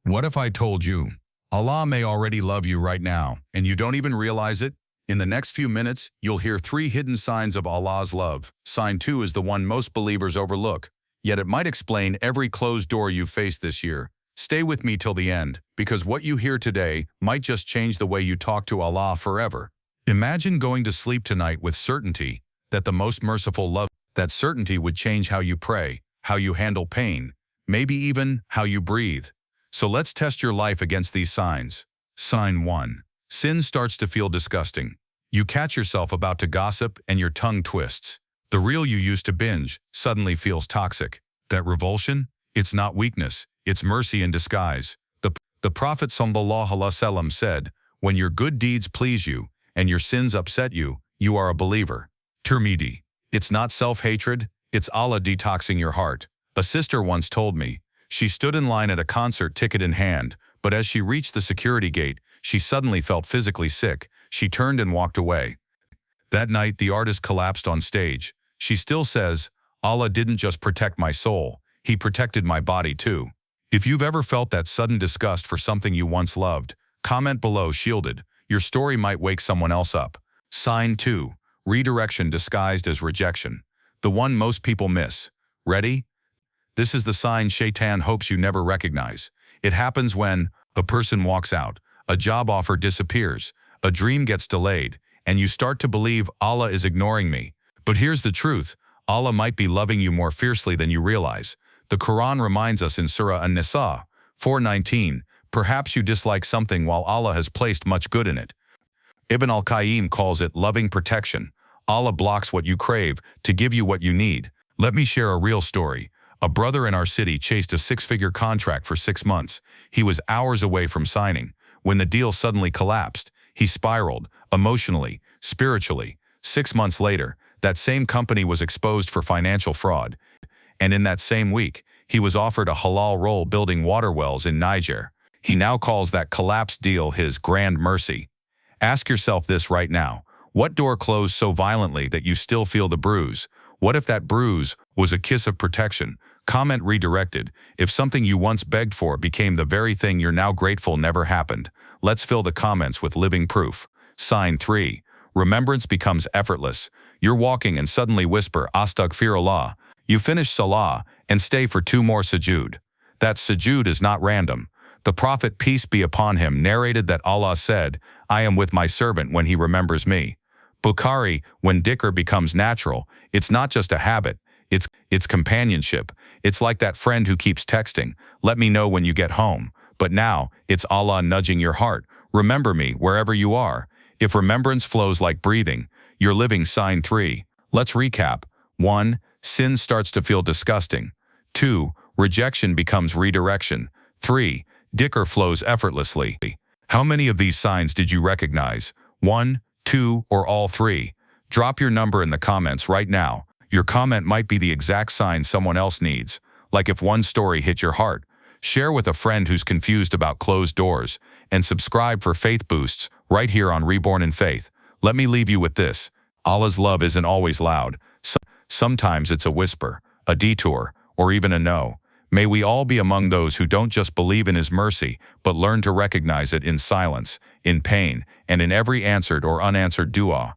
What if I told you, Allah may already love you right now, and you don't even realize it? In the next few minutes, you'll hear 3 hidden signs of Allah's love. Sign 2 is the one most believers overlook, yet it might explain every closed door you've faced this year. Stay with me till the end, because what you hear today might just change the way you talk to Allah forever. Imagine going to sleep tonight with certainty that the most merciful love. That certainty would change how you pray, how you handle pain, maybe even how you breathe. So let's test your life against these signs. Sign 1. Sin starts to feel disgusting. You catch yourself about to gossip and your tongue twists. The reel you used to binge suddenly feels toxic. That revulsion? It's not weakness, it's mercy in disguise. The Prophet ﷺ said, "When your good deeds please you and your sins upset you, you are a believer." Tirmidhī. It's not self-hatred, it's Allah detoxing your heart. A sister once told me, she stood in line at a concert ticket in hand, but as she reached the security gate, she suddenly felt physically sick. She turned and walked away. That night, the artist collapsed on stage. She still says, "Allah didn't just protect my soul, He protected my body too." If you've ever felt that sudden disgust for something you once loved, comment below shielded. Your story might wake someone else up. Sign 2. Redirection disguised as rejection. The one most people miss. Ready? This is the sign Shaitan hopes you never recognize. It happens when a person walks out, a job offer disappears, a dream gets delayed, and you start to believe Allah is ignoring me. But here's the truth. Allah might be loving you more fiercely than you realize. The Qur'an reminds us in Surah An-Nisa 4:19, perhaps you dislike something while Allah has placed much good in it. Ibn al-Qayyim calls it loving protection. Allah blocks what you crave to give you what you need. Let me share a real story. A brother in our city chased a 6-figure contract for 6 months. He was hours away from signing. When the deal suddenly collapsed, he spiraled, emotionally, spiritually. 6 months later, that same company was exposed for financial fraud. And in that same week, he was offered a halal role building water wells in Niger. He now calls that collapsed deal his grand mercy. Ask yourself this right now. What door closed so violently that you still feel the bruise? What if that bruise was a kiss of protection? Comment redirected. If something you once begged for became the very thing you're now grateful never happened. Let's fill the comments with living proof. Sign 3. Remembrance becomes effortless. You're walking and suddenly whisper, Astaghfirullah. You finish salah and stay for 2 more sujood. That sujood is not random. The Prophet, peace be upon him, narrated that Allah said, "I am with my servant when he remembers me." Bukhārī, when Dhikr becomes natural, it's not just a habit, it's companionship. It's like that friend who keeps texting, "Let me know when you get home." But now, it's Allah nudging your heart, "Remember me wherever you are." If remembrance flows like breathing, you're living sign 3. Let's recap. 1. Sin starts to feel disgusting. 2. Rejection becomes redirection. 3. Dhikr flows effortlessly. How many of these signs did you recognize? 1, 2, or all 3? Drop your number in the comments right now. Your comment might be the exact sign someone else needs. Like if one story hit your heart. Share with a friend who's confused about closed doors. And subscribe for faith boosts right here on Reborn in Faith. Let me leave you with this. Allah's love isn't always loud. Sometimes it's a whisper, a detour, or even a no. May we all be among those who don't just believe in His mercy, but learn to recognize it in silence, in pain, and in every answered or unanswered dua.